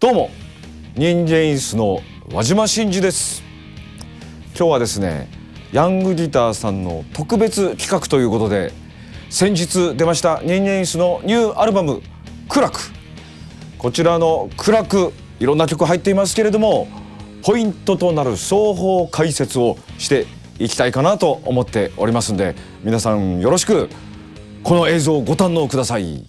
どうも忍者インスの輪島真嗣です。今日はですねヤングギターさんの特別企画ということで、先日出ました忍者インスのニューアルバム苦楽、こちらの苦楽いろんな曲入っていますけれども、ポイントとなる双方解説をしていきたいかなと思っておりますんで、皆さんよろしくこの映像をご堪能ください。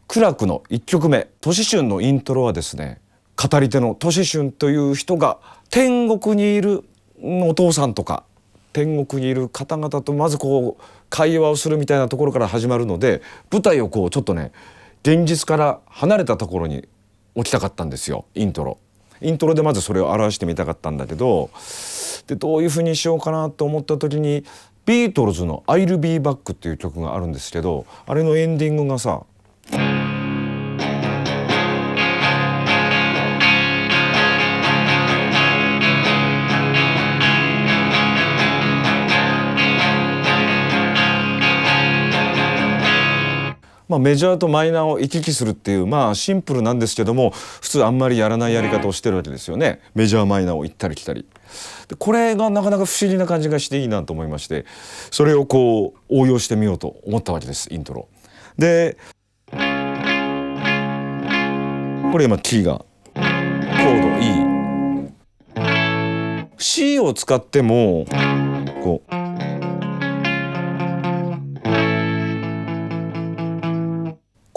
苦楽の1曲目、とししゅんのイントロはですね、語り手のとししゅんという人が天国にいるお父さんとか天国にいる方々とまずこう会話をするみたいなところから始まるので、舞台をこうちょっとね現実から離れたところに置きたかったんですよ。イントロでまずそれを表してみたかったんだけど、でどういうふうにしようかなと思った時に、ビートルズの「I'll Be Back」っていう曲があるんですけど、あれのエンディングがさ、メジャーとマイナーを行き来するっていう、シンプルなんですけども、普通あんまりやらないやり方をしてるわけですよね。メジャーマイナーを行ったり来たりで、これがなかなか不思議な感じがしていいなと思いまして、それをこう応用してみようと思ったわけです。イントロで、これ今キーがコード E、C を使ってもこう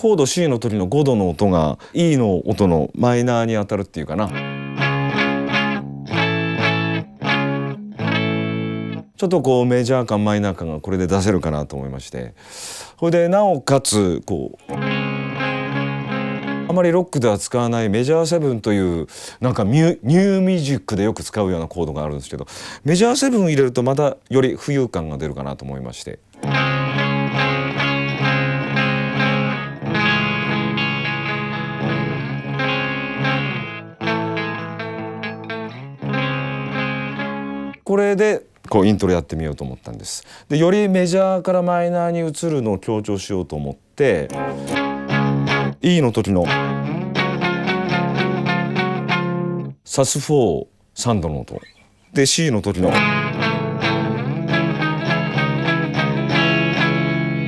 コード C の時の5度の音が E の音のマイナーに当たるっていうかな、ちょっとこうメジャー感マイナー感がこれで出せるかなと思いまして、それでなおかつこうあまりロックでは使わないメジャーセブンというなんかニューミュージックでよく使うようなコードがあるんですけど、メジャーセブン入れるとまたより浮遊感が出るかなと思いまして、これでこうイントロやってみようと思ったんです。でよりメジャーからマイナーに移るのを強調しようと思って、 E の時のサス4、3度の音で C の時の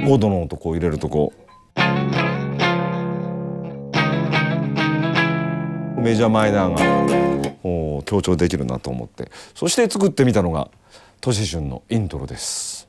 5度の音こう入れるとこうメジャーマイナーが強調できるなと思って、そして作ってみたのがとししゅんのイントロです。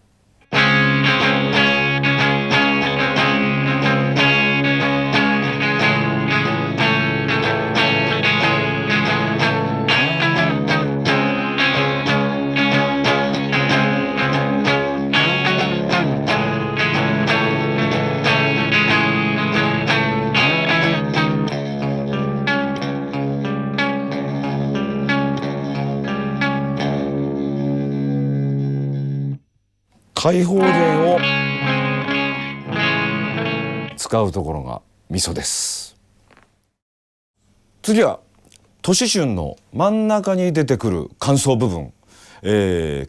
開放弦を使うところがミソです。次はとししゅんの真ん中に出てくる間奏部分、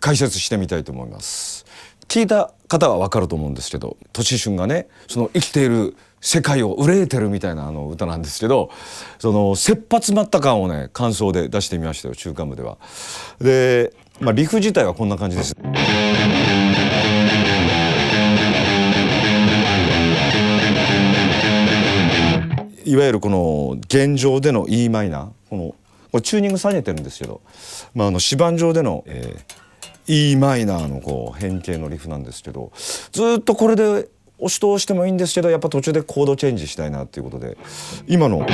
解説してみたいと思います。聞いた方は分かると思うんですけど、とししゅんがねその生きている世界を憂えてるみたいな歌なんですけど、その切羽詰まった感をね間奏で出してみましたよ、中間部では。で、リフ自体はこんな感じです。いわゆるこの弦上での E マイナー、これチューニング下げてるんですけど、指板上での、E マイナーのこう変形のリフなんですけど、ずっとこれで押し通してもいいんですけど、やっぱ途中でコードチェンジしたいなっていうことで、今の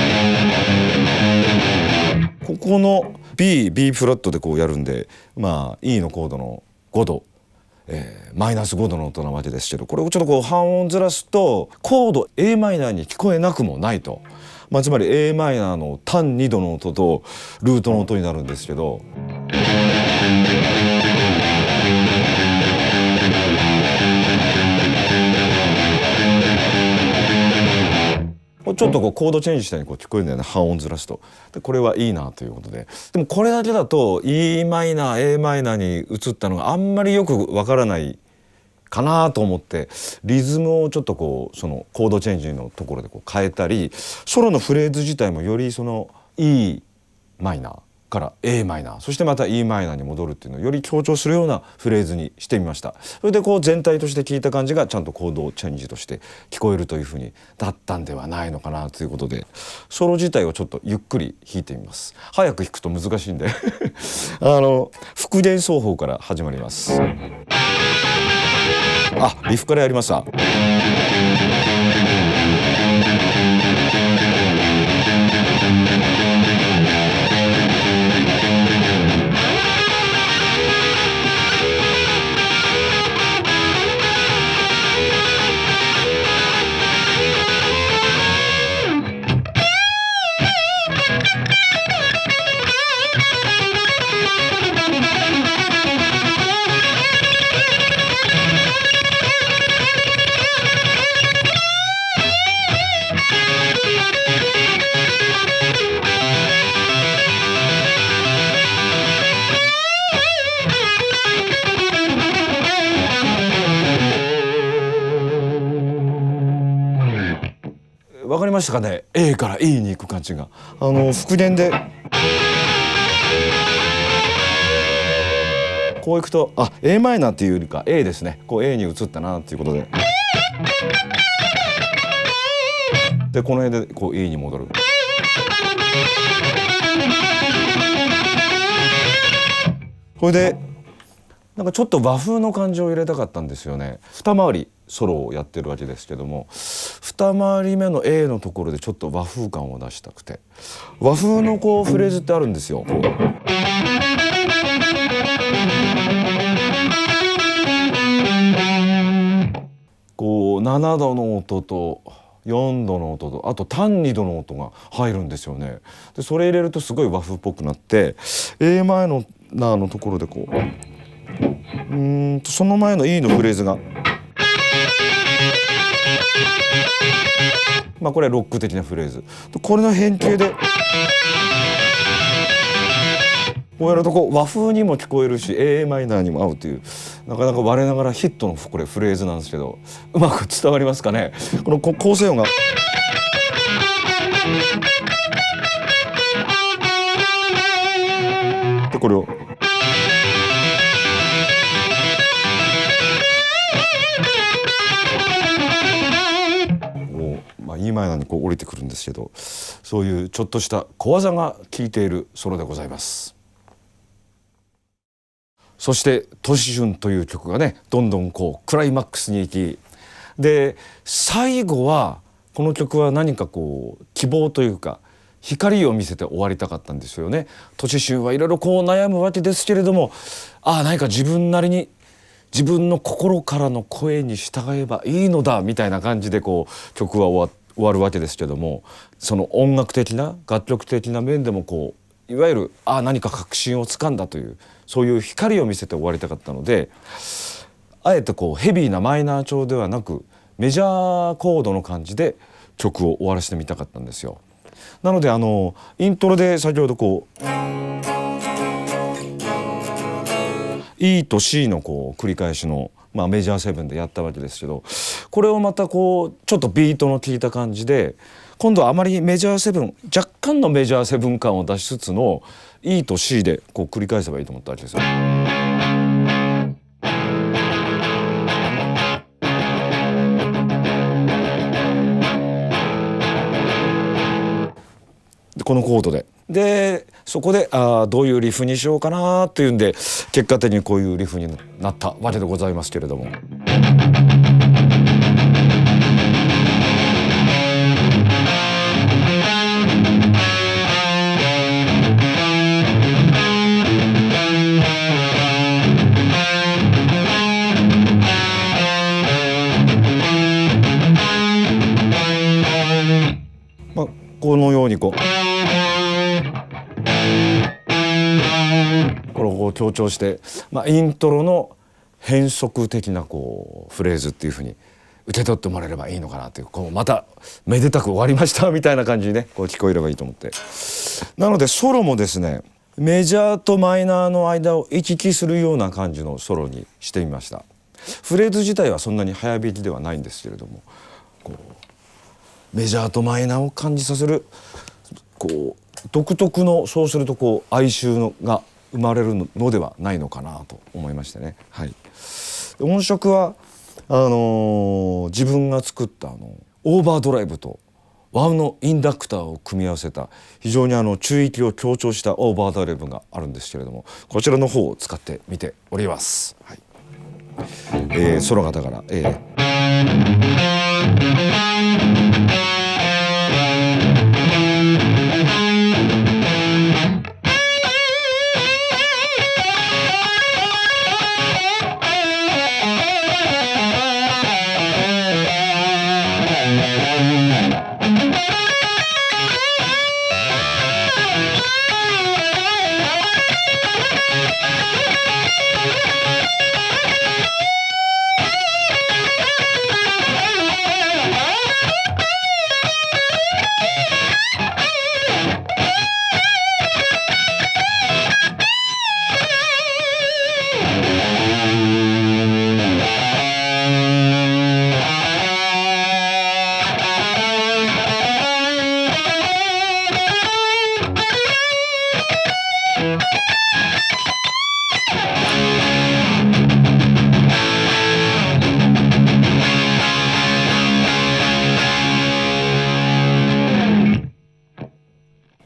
ここの B フラットでこうやるんで、E のコードの5度、マイナス5度の音なわけですけど、これをちょっとこう半音ずらすとコード a マイナーに聞こえなくもないと、つまり a マイナーの単2度の音とルートの音になるんですけど、ちょっとこうコードチェンジしたようにこう聞こえるんだよね、半音ずらすと。でこれはいいなということで、でもこれだけだと e マイナー a マイナーに移ったのがあんまりよくわからないかなと思ってリズムをちょっとこうそのコードチェンジのところでこう変えたり、ソロのフレーズ自体もよりその E マイナーから A マイナー、そしてまた E マイナーに戻るっていうのをより強調するようなフレーズにしてみました。それでこう全体として聴いた感じがちゃんとコードチェンジとして聞こえるというふうになったんではないのかなということで、ソロ自体をちょっとゆっくり弾いてみます。早く弾くと難しいんで復元奏法から始まります。リフからやりました。わかりましたかね。 A から E に行く感じが復元でこういくとA マイナーっていうよりか A ですね。こう A に移ったなっていうことで、でこの辺でこう E に戻る。これでなんかちょっと和風の感じを入れたかったんですよね。二回りソロをやってるわけですけども、二回り目の A のところでちょっと和風感を出したくて、和風のこうフレーズってあるんですよ。こう7度の音と4度の音とあと単2度の音が入るんですよね。でそれ入れるとすごい和風っぽくなって、 A 前のナーのところでこうその前の E のフレーズがこれはロック的なフレーズ、これの変形でこうやるとこう和風にも聞こえるし A マイナーにも合うという、なかなか我ながらヒットのこれフレーズなんですけど、うまく伝わりますかね。この構成音がでこれをE マイナーにこう降りてくるんですけど、そういうちょっとした小技が効いているソロでございます。そして「都市春」という曲がねどんどんこうクライマックスに行き、で最後はこの曲は何かこう希望というか光を見せて終わりたかったんですよね。都市春はいろいろこう悩むわけですけれども、何か自分なりに自分の心からの声に従えばいいのだみたいな感じでこう曲は終わるわけですけども、その音楽的な楽曲的な面でもこういわゆる何か確信をつかんだというそういう光を見せて終わりたかったので、あえてこうヘビーなマイナー調ではなくメジャーコードの感じで曲を終わらせてみたかったんですよ。なのでイントロで先ほどこう E と C のこう繰り返しの、メジャー7でやったわけですけど、これをまたこうちょっとビートの効いた感じで今度はあまりメジャー7若干のメジャー7感を出しつつの E と C でこう繰り返せばいいと思ったわけですよ。でこのコードでそこでどういうリフにしようかなっていうんで結果的にこういうリフになったわけでございますけれども。このようにこれを強調して、イントロの変則的なこうフレーズっていうふうに受け取ってもらえればいいのかなという、こうまためでたく終わりましたみたいな感じにねこう聞こえればいいと思って、なのでソロもですねメジャーとマイナーの間を行き来するような感じのソロにしてみました。フレーズ自体はそんなに早弾きではないんですけれども、こうメジャーとマイナーを感じさせるこう独特の、そうするとこう哀愁のが生まれるのではないのかなと思いましてね。はい、音色は自分が作ったオーバードライブと和のインダクターを組み合わせた非常に中域を強調したオーバードライブがあるんですけれども、こちらの方を使ってみております。はい、ソロ型から、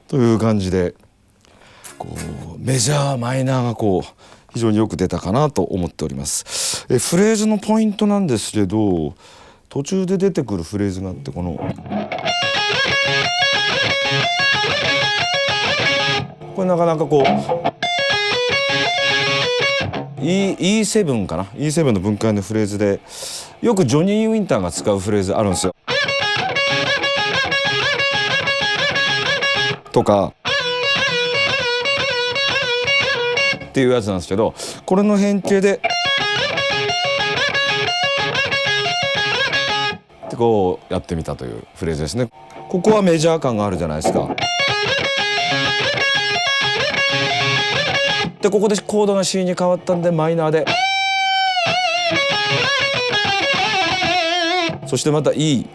という感じでこうメジャーマイナーがこう非常によく出たかなと思っております。フレーズのポイントなんですけど、途中で出てくるフレーズがあって、これなかなかこう E7 かな E7 の分解のフレーズでよくジョニー・ウィンターが使うフレーズあるんですよ。とかっていうやつなんですけど、これの変形でってこうやってみたというフレーズですね。ここはメジャー感があるじゃないですか。でここでコードが C に変わったんでマイナーで、そしてまた E、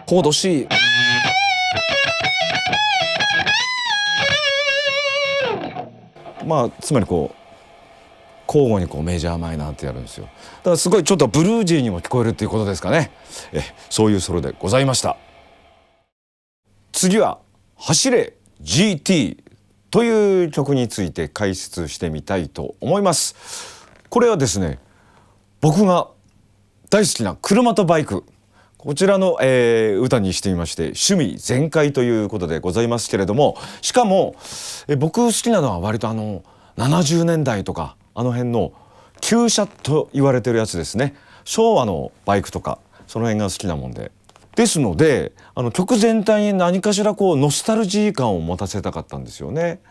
コード C、 まあつまりこう交互にこうメジャーマイナーってやるんですよ。だからすごいちょっとブルージーにも聞こえるっていうことですかね。そういうソロでございました。次は走れ GT という曲について解説してみたいと思います。これはですね、僕が大好きな車とバイク、こちらの、歌にしてみまして、趣味全開ということでございますけれども、しかも、僕好きなのは割と70年代とかあの辺の旧車と言われてるやつですね。昭和のバイクとかその辺が好きなもんで、ですので曲全体に何かしらこうノスタルジー感を持たせたかったんですよね。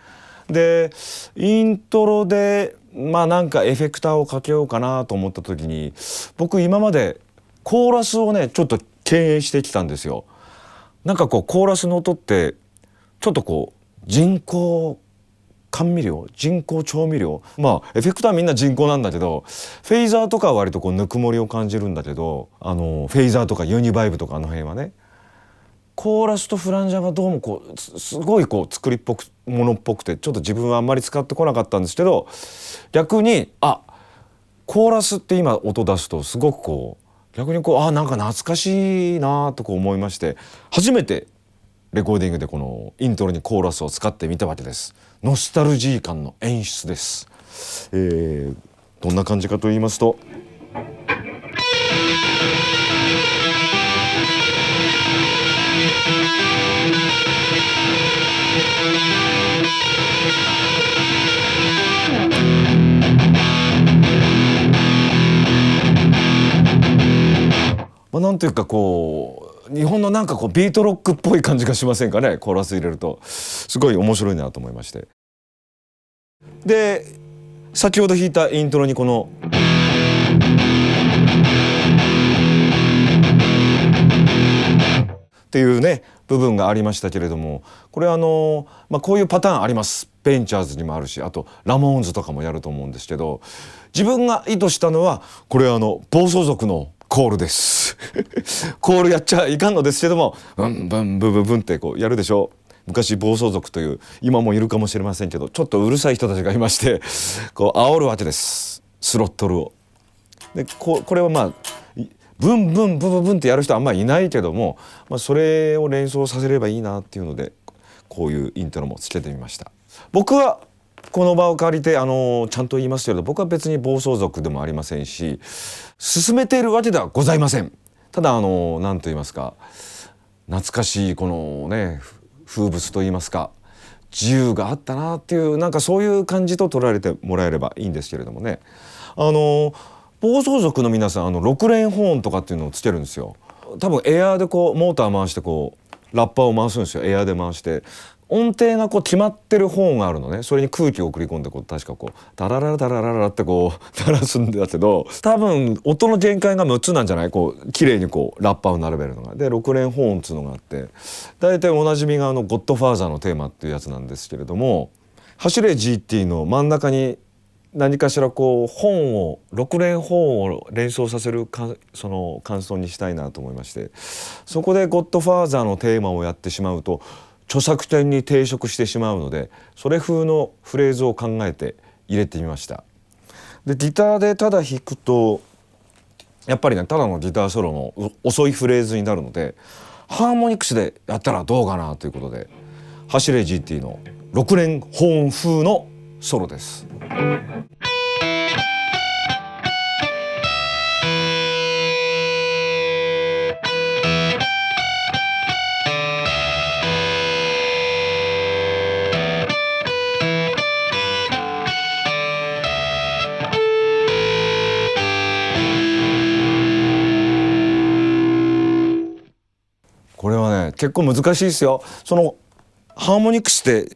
でイントロでなんかエフェクターをかけようかなと思った時に、僕今までコーラスをねちょっと敬遠してきたんですよ。なんかこうコーラスの音ってちょっとこう人工甘味料、人工調味料、エフェクターはみんな人工なんだけど、フェイザーとかは割とこうぬくもりを感じるんだけど、フェイザーとかユニバイブとかあの辺はね、コーラスとフランジャーがどうもこうすごいこう作りっぽくものっぽくて、ちょっと自分はあんまり使ってこなかったんですけど、逆にコーラスって今音出すとすごくこう逆にこうなんか懐かしいなとこう思いまして、初めてレコーディングでこのイントロにコーラスを使ってみたわけです。ノスタルジー感の演出です。どんな感じかと言いますと、なんていうかこう日本のなんかこうビートロックっぽい感じがしませんかね。コーラス入れるとすごい面白いなと思いまして、で先ほど弾いたイントロにこのっていうね部分がありましたけれども、これこういうパターンあります。ベンチャーズにもあるし、あとラモーンズとかもやると思うんですけど、自分が意図したのはこれ暴走族のコールですコールやっちゃいかんのですけども、ブンブンブンブンブンってやるでしょ。昔暴走族という、今もいるかもしれませんけど、ちょっとうるさい人たちがいまして煽るわけです、スロットルを。でこれはブンブンブンブンブンってやる人はあんまりいないけども、それを連想させればいいなっていうので、こういうイントロもつけてみました。僕はこの場を借りてちゃんと言いますけれど、僕は別に暴走族でもありませんし、進めているわけではございません。ただ何と言いますか、懐かしいこのね風物と言いますか、自由があったなっていう、なんかそういう感じと捉えてもらえればいいんですけれどもね。暴走族の皆さん6連ホーンとかっていうのをつけるんですよ。多分エアーでモーター回してラッパーを回すんですよ。エアーで回して音程が決まってるホーンがあるのね。それに空気を送り込んで確かタラララタラララって鳴らすんだけど、多分音の限界が6つなんじゃない、綺麗にラッパーを並べるのが。で6連ホーンっていうのがあって、大体おなじみがゴッドファーザーのテーマっていうやつなんですけれども、走れ GT の真ん中に何かしら6連本を連想させるその感想にしたいなと思いまして、そこでゴッドファーザーのテーマをやってしまうと著作権に抵触してしまうので、それ風のフレーズを考えて入れてみました。でギターでただ弾くとやっぱりね、ただのギターソロの遅いフレーズになるので、ハーモニクスでやったらどうかなということで、走れ GT の6連ホーン風のソロです。これはね結構難しいですよ。そのハーモニクスで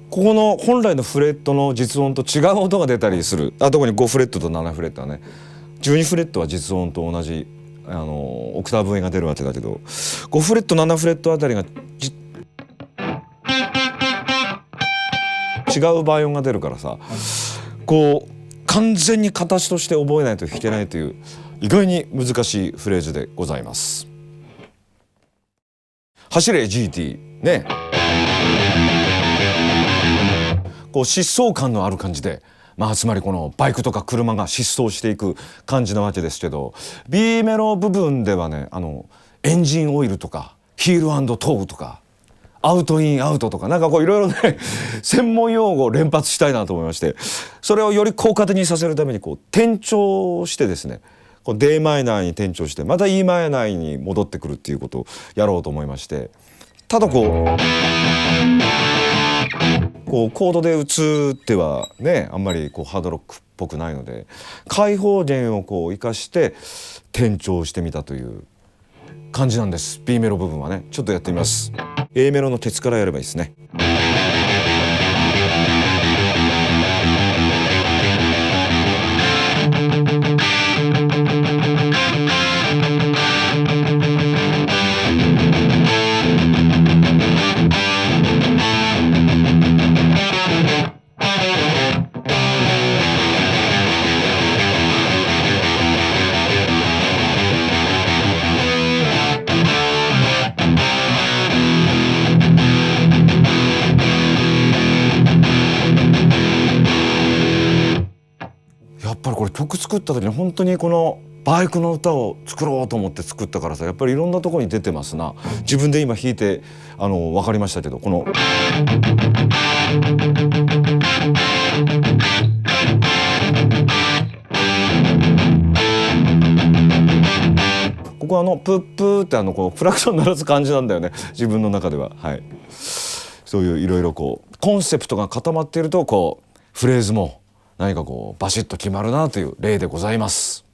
ここの本来のフレットの実音と違う音が出たりする。特に5フレットと7フレットはね、12フレットは実音と同じオクターブ上が出るわけだけど、5フレット7フレットあたりが違う倍音が出るからさ、完全に形として覚えないと弾けないという意外に難しいフレーズでございます。走れ GT ね、疾走感のある感じで、つまりこのバイクとか車が疾走していく感じなわけですけど、 B メロ部分ではねエンジンオイルとかヒール&トーとかアウトインアウトとか、なんかいろいろね専門用語を連発したいなと思いまして、それをより効果的にさせるために転調してですね、D マイナーに転調してまた E マイナーに戻ってくるっていうことをやろうと思いまして、ただコードで打つってはねあんまりハードロックっぽくないので、開放弦を生かして転調してみたという感じなんです。 B メロ部分はね、ちょっとやってみます。 A メロのケツからやればいいですね。やっぱりこれ曲作った時に本当にこのバイクの歌を作ろうと思って作ったからさ、やっぱりいろんなところに出てますな。自分で今弾いて分かりましたけど、このここプップーってクラクション鳴らす感じなんだよね、自分の中では。はい、そういういろいろコンセプトが固まっているとフレーズも何かバシッと決まるなという例でございます。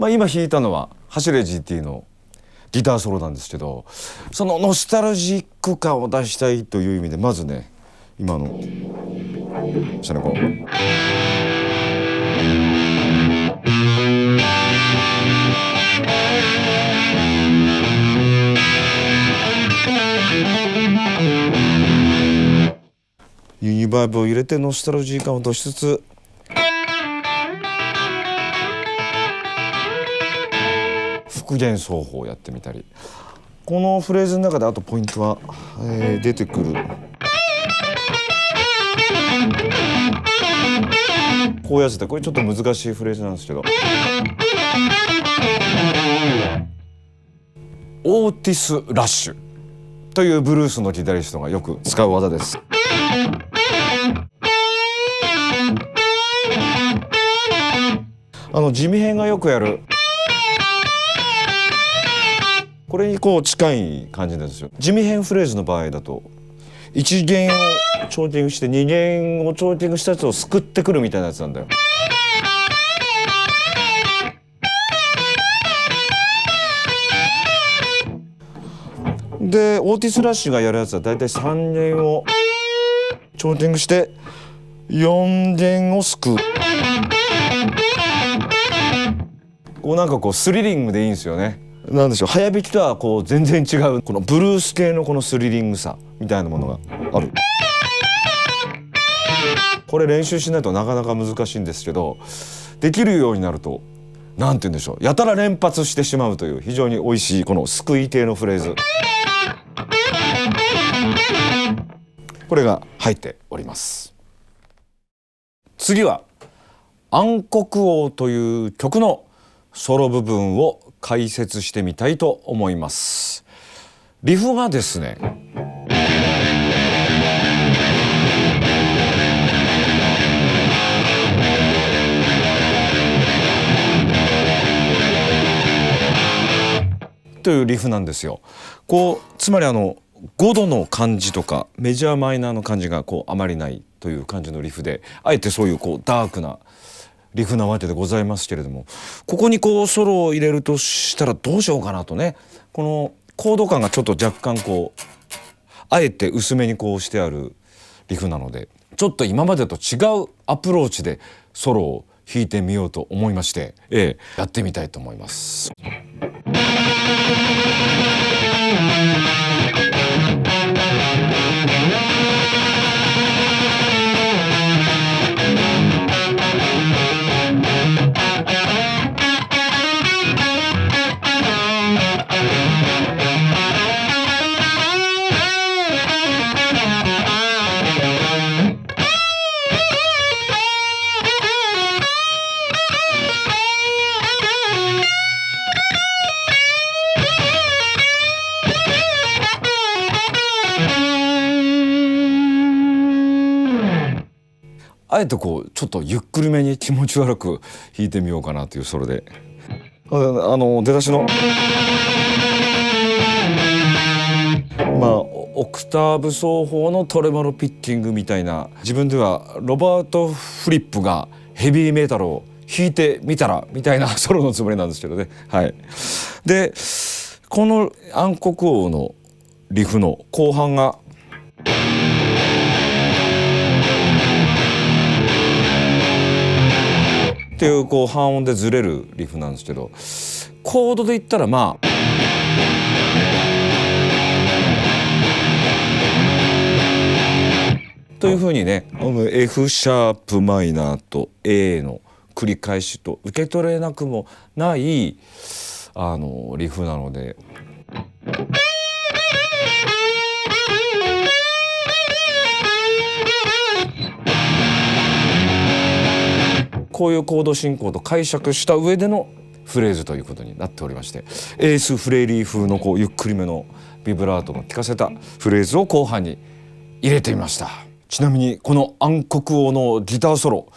今弾いたのは走れ GT のギターソロなんですけど、そのノスタルジック感を出したいという意味でまずね、今の下のこうユニバーブを入れてノスタルジー感を出しつつ、復元奏法をやってみたり、このフレーズの中であとポイントは、出てくるこういうやつで、これちょっと難しいフレーズなんですけど、オーティス・ラッシュというブルースのギタリストがよく使う技です。地味編がよくやるこれにこう近い感じなんですよ。地味編フレーズの場合だと1弦をチョーティングして2弦をチョーティングしたやつをすくってくるみたいなやつなんだよ。でオーティス・ラッシュがやるやつはだいたい3弦をチョーティングして4弦をすくう。こうなんかこうスリリングでいいんですよね。なんでしょう、早弾きとはこう全然違うこのブルース系のこのスリリングさみたいなものがある。これ練習しないとなかなか難しいんですけど、できるようになるとなんて言うんでしょう、やたら連発してしまうという非常に美味しいこのすくい系のフレーズ、これが入っております。次は暗黒王という曲のソロ部分を解説してみたいと思います。リフがですね、というリフなんですよ。こうつまり5度の感じとかメジャーマイナーの感じがこうあまりないという感じのリフで、あえてそういうこうダークなリフなわけでございますけれども、ここにこうソロを入れるとしたらどうしようかなとね、このコード感がちょっと若干こうあえて薄めにこうしてあるリフなので、ちょっと今までと違うアプローチでソロを弾いてみようと思いまして、やってみたいと思います。あえてこうちょっとゆっくりめに気持ち悪く弾いてみようかなというそれで、出だしのオクターブ奏法のトレモロピッキングみたいな、自分ではロバート・フリップがヘビーメタルを弾いてみたらみたいなソロのつもりなんですけどね。はい。でこの暗黒王のリフの後半がっていうこう半音でずれるリフなんですけど、コードで言ったらというふうにね、F シャープマイナーと A の繰り返しと受け取れなくもないリフなので、こういうコード進行と解釈した上でのフレーズということになっておりまして、エース・フレイリー風のこうゆっくりめのビブラートの効かせたフレーズを後半に入れてみました。ちなみにこの暗黒王のギターソロ、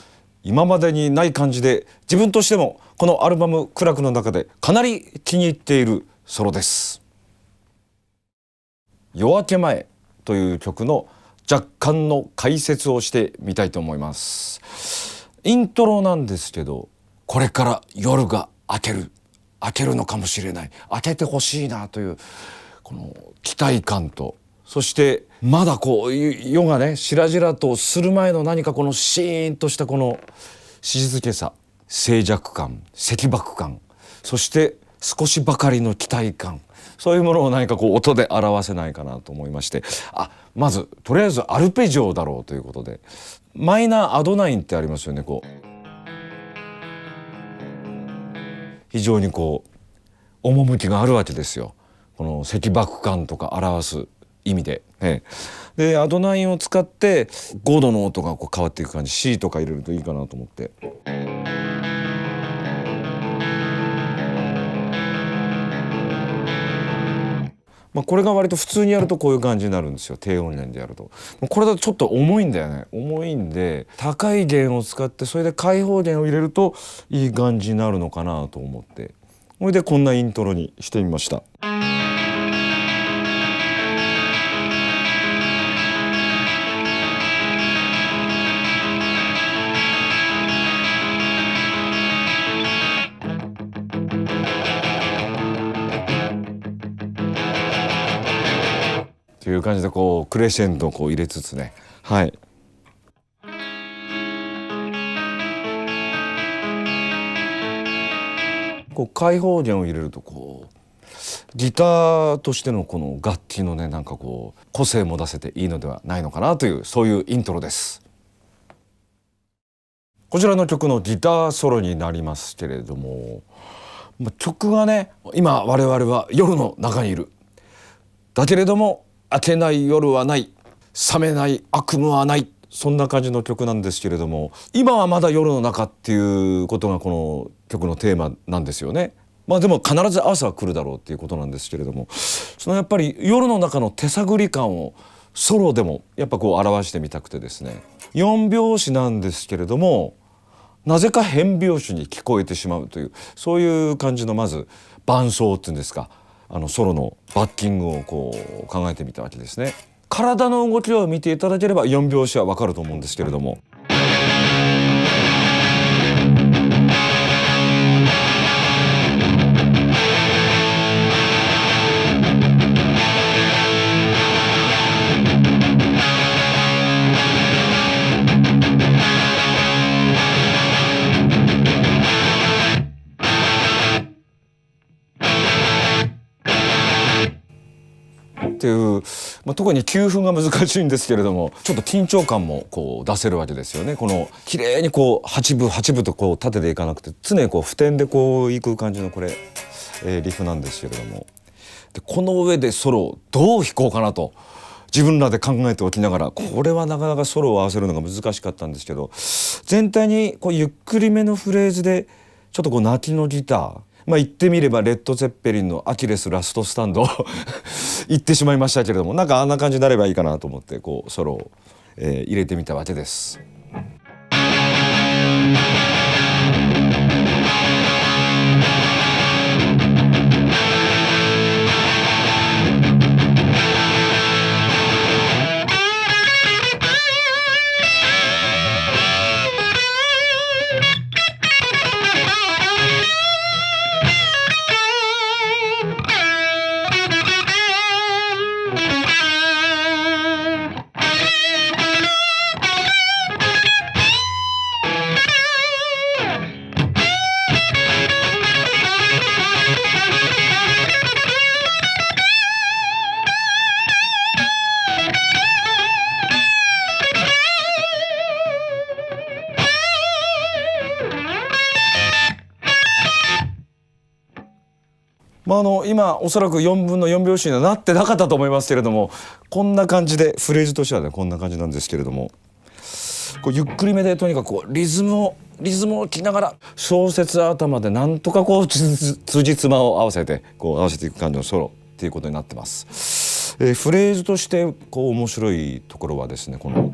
今までにない感じで自分としてもこのアルバム「苦楽」の中でかなり気に入っているソロです。夜明け前という曲の若干の解説をしてみたいと思います。イントロなんですけど、これから夜が明けるのかもしれない、明けてほしいなというこの期待感と、そしてまだこう夜がねしらじらとする前の何かこのシーンとしたこの静けさ、静寂感、赤漠感、そして少しばかりの期待感、そういうものを何かこう音で表せないかなと思いまして、まずとりあえずアルペジオだろうということで、マイナーアドナインってありますよね。こう非常にこう趣があるわけですよ、この赤漠感とか表す意味で。でアドナインを使って5度の音がこう変わっていく感じ、 C とか入れるといいかなと思って。これが割と普通にやるとこういう感じになるんですよ、低音源でやると。これだとちょっと重いんだよね。重いんで高い弦を使って、それで開放弦を入れるといい感じになるのかなと思って、それでこんなイントロにしてみました。という感じでこうクレッシェンドをこう入れつつね、こう開放弦を入れるとこうギターとしてのこの楽器のねなんかこう個性も出せていいのではないのかなという、そういうイントロです。こちらの曲のギターソロになりますけれども、曲がね、今我々は夜の中にいる、だけれども明けない夜はない、覚めない悪夢はない、そんな感じの曲なんですけれども、今はまだ夜の中っていうことがこの曲のテーマなんですよね。でも必ず朝は来るだろうっていうことなんですけれども、そのやっぱり夜の中の手探り感をソロでもやっぱこう表してみたくてですね、4拍子なんですけれども、なぜか変拍子に聞こえてしまうという、そういう感じのまず伴奏っていうんですか、ソロのバッキングをこう考えてみたわけですね。体の動きを見ていただければ4拍子はわかると思うんですけれども、っていう、特に9分が難しいんですけれども、ちょっと緊張感もこう出せるわけですよね。この綺麗にこう8分8分とこう立てていかなくて、常にこう普天でこういく感じのこれ、リフなんですけれども、でこの上でソロをどう弾こうかなと自分らで考えておきながら、これはなかなかソロを合わせるのが難しかったんですけど、全体にこうゆっくりめのフレーズでちょっとこう泣きのギター、言ってみればレッド・ゼッペリンのアキレス・ラスト・スタンド言ってしまいましたけれども、なんかあんな感じになればいいかなと思ってこうソロを、入れてみたわけです。今おそらく4分の4拍子にはなってなかったと思いますけれども、こんな感じでフレーズとしてはねこんな感じなんですけれども、こうゆっくりめでとにかくこうリズムを聞きながら小節頭でなんとかこう辻褄を合わせてこう合わせていく感じのソロっていうことになってます。フレーズとしてこう面白いところはですね、この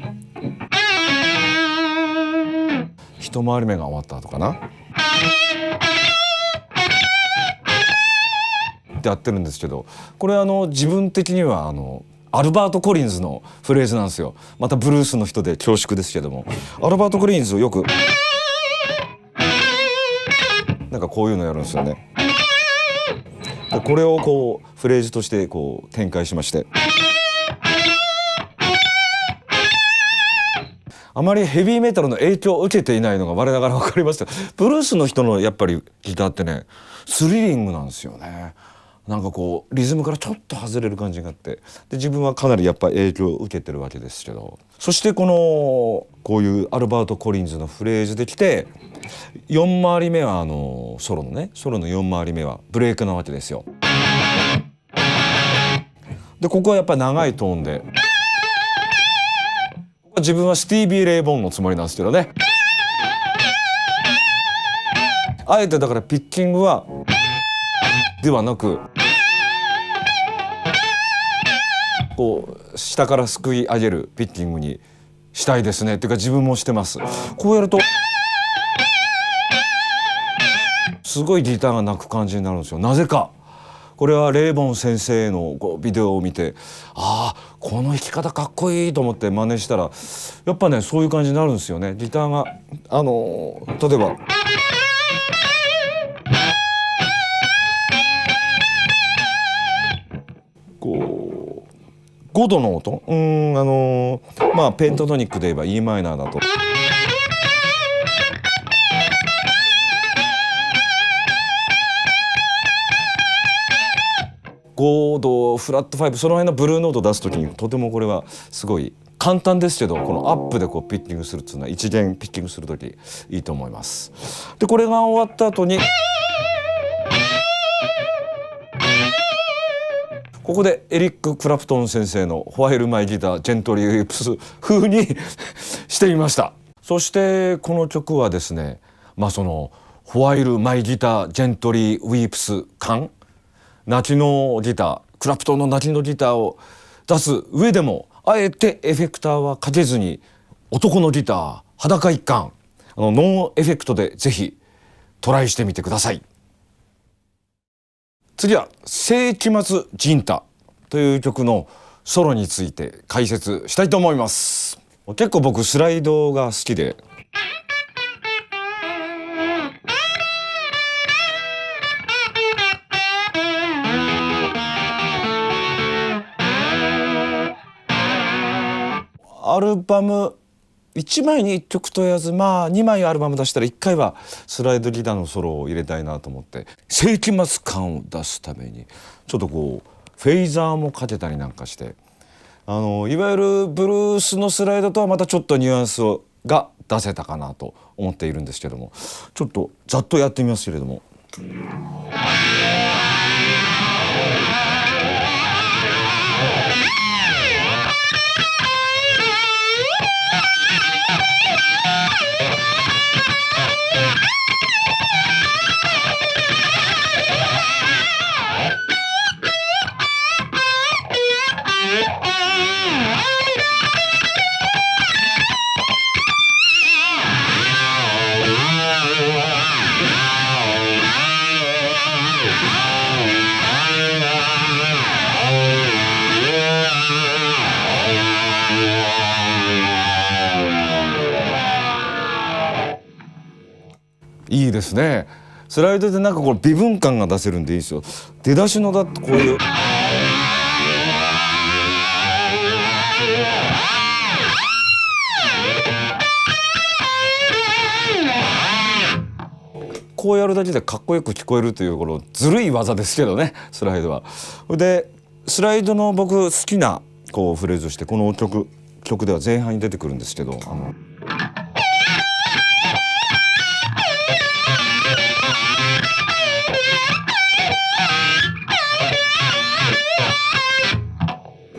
一回り目が終わった後かなってやってるんですけど、これ自分的にはアルバート・コリンズのフレーズなんですよ。またブルースの人で恐縮ですけども、アルバート・コリンズをよくなんかこういうのやるんですよね。でこれをこうフレーズとしてこう展開しまして、あまりヘビーメタルの影響を受けていないのが我ながら分かりました。ブルースの人のやっぱりギターってね、スリリングなんですよね。なんかこうリズムからちょっと外れる感じがあって、で自分はかなりやっぱり影響を受けてるわけですけど、そしてこういうアルバート・コリンズのフレーズできて、4回り目はソロの4回り目はブレイクなわけですよ。でここはやっぱり長いトーンで、自分はスティービー・レイ・ボーンのつもりなんですけどね。あえてだからピッキングはではなく、こう下からすくい上げるピッキングにしたいですねっていうか、自分もしてます。こうやるとすごいギターが鳴く感じになるんですよ。なぜかこれはレイボン先生のビデオを見て、ああこの弾き方かっこいいと思って真似したら、やっぱねそういう感じになるんですよね。ギターが例えばこう5度の音、まあペンタトニックで言えば E マイナーだと。5度フラット5、その辺のブルーノートを出す時にとてもこれはすごい簡単ですけど、このアップでこうピッキングするっていうのは一弦ピッキングする時いいと思います。でこれが終わった後にここでエリック・クラプトン先生のホワイルマイギタージェントリー・ウィープス風にしてみました。そしてこの曲はですね、そのホワイルマイギタージェントリー・ウィープス感、泣きのギター、クラプトンの泣きのギターを出す上でも、あえてエフェクターはかけずに男のギター裸一貫、ノンエフェクトでぜひトライしてみてください。次は世紀末ジンタという曲のソロについて解説したいと思います。結構僕スライドが好きで、アルバム1枚に1曲と言わず、2枚アルバム出したら1回はスライドギターのソロを入れたいなと思って、世紀末感を出すためにちょっとこうフェイザーもかけたりなんかして、いわゆるブルースのスライドとはまたちょっとニュアンスが出せたかなと思っているんですけども、ちょっとざっとやってみますけれども。いいですね。スライドでなんかこれ微分感が出せるんでいいですよ。出だしのだってこういうこうやるだけでかっこよく聞こえるというこのずるい技ですけどね、スライドは。でスライドの僕好きなこうフレーズとして、この曲では前半に出てくるんですけど、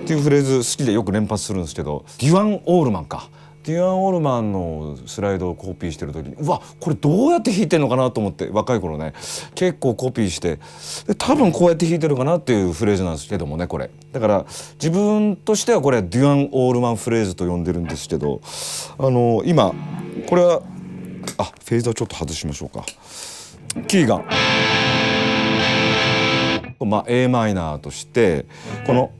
っていうフレーズ好きでよく連発するんですけど、デュアン・オールマンのスライドをコピーしてる時に、うわこれどうやって弾いてるのかなと思って、若い頃ね結構コピーして、で多分こうやって弾いてるかなっていうフレーズなんですけどもね、これだから自分としてはこれデュアン・オールマンフレーズと呼んでるんですけど、今これはフェーザーちょっと外しましょうか。キーがA マイナーとして、この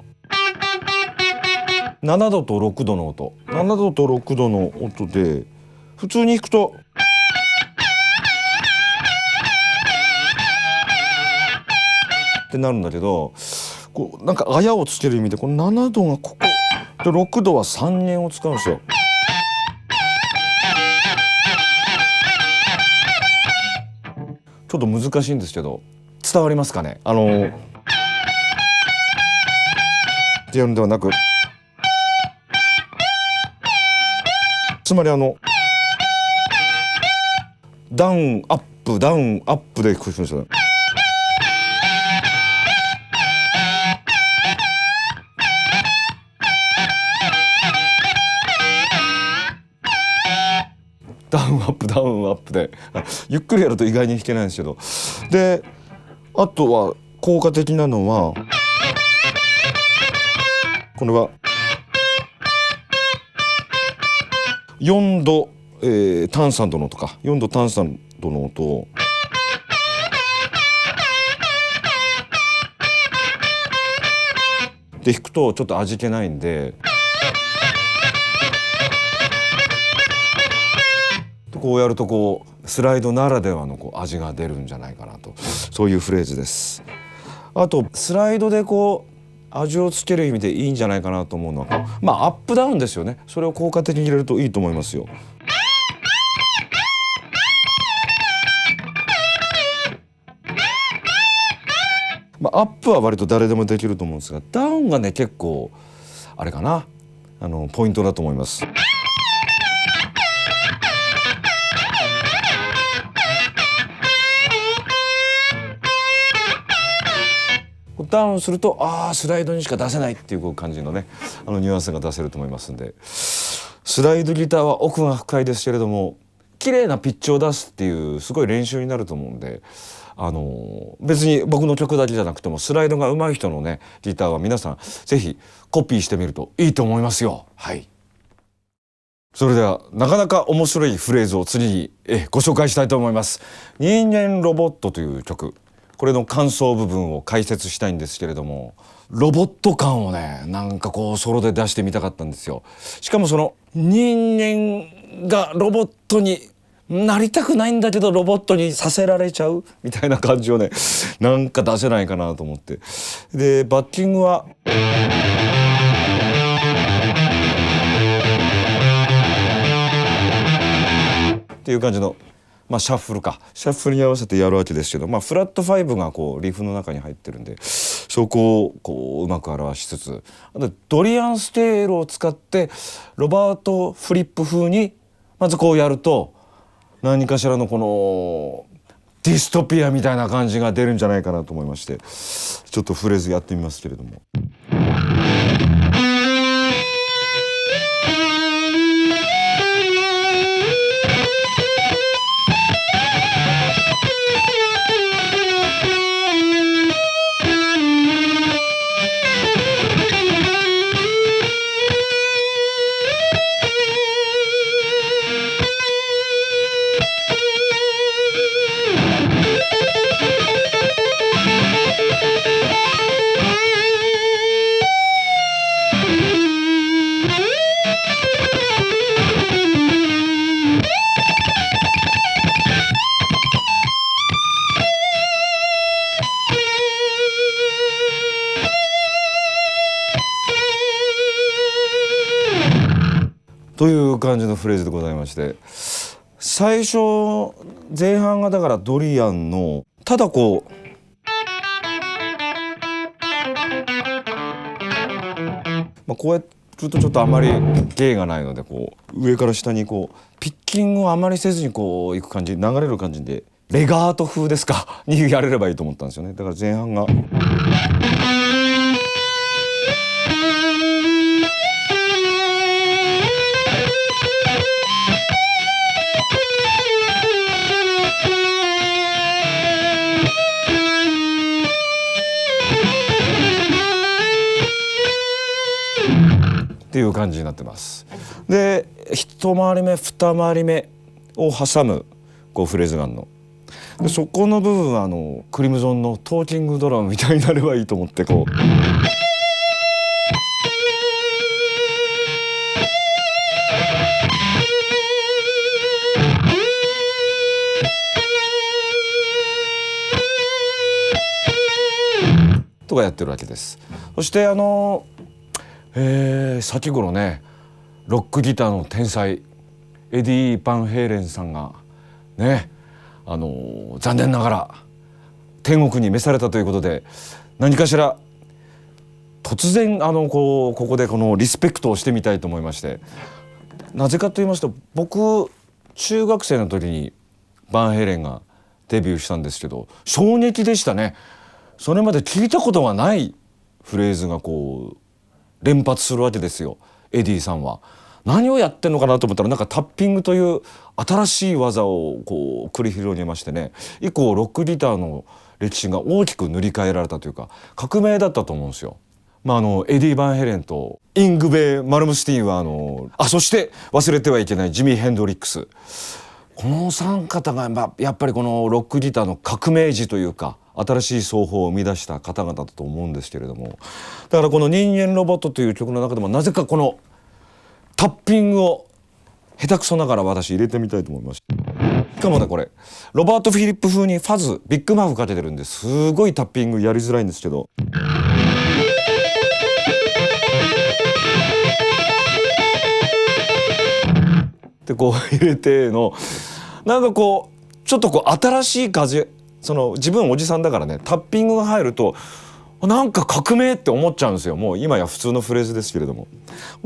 7度と6度の音、7度と6度の音で普通に弾くとってなるんだけど、こうなんかあやをつける意味でこの7度がここで6度は3弦を使うんですよ。ちょっと難しいんですけど伝わりますかね。ってやるんではなく、つまりダウンアップダウンアップで弾くんですよ。ダウンアップダウンアップでゆっくりやると意外に弾けないんですけど、であとは効果的なのはこれは4度、単3度の音か、4度単3度の音をで弾くとちょっと味気ないんで、こうやるとこうスライドならではのこう味が出るんじゃないかなと、そういうフレーズです。あとスライドでこう味をつける意味でいいんじゃないかなと思うのは、アップダウンですよね。それを効果的に入れるといいと思いますよ。アップは割と誰でもできると思うんですが、ダウンがね結構あれかな、ポイントだと思います。ダウンするとスライドにしか出せないっていう感じのねニュアンスが出せると思いますんで、スライドギターは奥が深いですけれども綺麗なピッチを出すっていうすごい練習になると思うんで、別に僕の曲だけじゃなくてもスライドが上手い人のねギターは皆さんぜひコピーしてみるといいと思いますよ。はい。それではなかなか面白いフレーズを次にご紹介したいと思います。人間ロボットという曲、これの感想部分を解説したいんですけれども、ロボット感をねなんかこうソロで出してみたかったんですよ。しかもその人間がロボットになりたくないんだけどロボットにさせられちゃうみたいな感じをねなんか出せないかなと思って、でバッキングはっていう感じのシャッフルか、シャッフルに合わせてやるわけですけど、フラット5がこうリフの中に入ってるんでそこをこううまく表しつつ、あとドリアンステールを使ってロバート・フリップ風にまずこうやると何かしらのこのディストピアみたいな感じが出るんじゃないかなと思いまして、ちょっとフレーズやってみますけれども。という感じのフレーズでございまして、最初前半がだからドリアンのただこうこうやるとちょっとあまり芸がないのでこう上から下にこうピッキングをあまりせずにこういく感じ、流れる感じでレガート風ですかにやれればいいと思ったんですよね。だから前半がっていう感じになってます。で一回り目二回り目を挟むこうフレーズがあるので、そこの部分はクリムゾンのトーキングドラムみたいになればいいと思ってこうとかやってるわけです。そして先頃ねロックギターの天才エディ・バンヘイレンさんがね残念ながら天国に召されたということで、何かしら突然ここでこのリスペクトをしてみたいと思いまして、なぜかと言いますと、僕中学生の時にバンヘイレンがデビューしたんですけど、衝撃でしたね。それまで聞いたことがないフレーズがこう連発するわけですよ。エディさんは何をやってんのかなと思ったら、なんかタッピングという新しい技をこう繰り広げましてね、以降ロックギターの歴史が大きく塗り替えられたというか革命だったと思うんですよ。エディ・バンヘイレンとイングベイ・マルムスティンはそして忘れてはいけないジミー・ヘンドリックス、この3方がやっぱりこのロックギターの革命児というか新しい奏法を生み出した方々だと思うんですけれども、だからこの人間ロボットという曲の中でもなぜかこのタッピングを下手くそながら私入れてみたいと思います。しかもねこれロバート・フィリップ風にファズビッグマフかけてるんですごいタッピングやりづらいんですけど、でこう入れてのなんかこうちょっとこう新しい風、自分おじさんだからね、タッピングが入るとなんか革命って思っちゃうんですよ。もう今や普通のフレーズですけれども。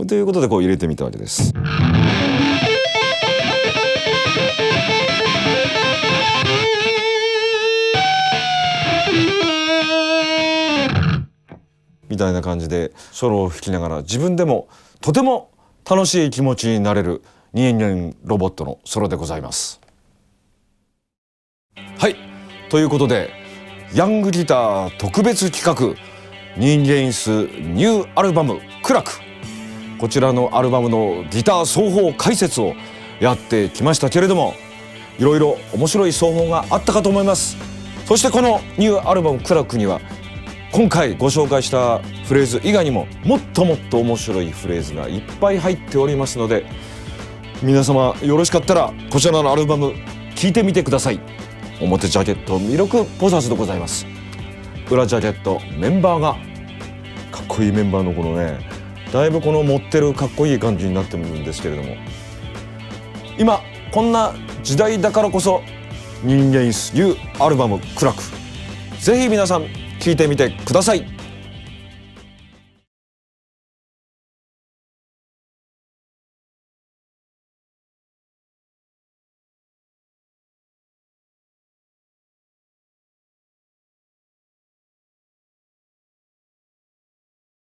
ということでこう入れてみたわけです。みたいな感じでソロを弾きながら自分でもとても楽しい気持ちになれる人間ロボットのソロでございます。はい、ということでヤングギター特別企画人間椅子ニューアルバムクラク、こちらのアルバムのギター奏法解説をやってきましたけれども、いろいろ面白い奏法があったかと思います。そしてこのニューアルバムクラクには今回ご紹介したフレーズ以外にももっともっと面白いフレーズがいっぱい入っておりますので、皆様よろしかったらこちらのアルバム聴いてみてください。表ジャケット魅力ポザーズでございます。裏ジャケットメンバーがかっこいいメンバーのこのね、だいぶこの持ってるかっこいい感じになってるんですけれども、今こんな時代だからこそ人間椅子ニューアルバムクラク、ぜひ皆さん聴いてみてください。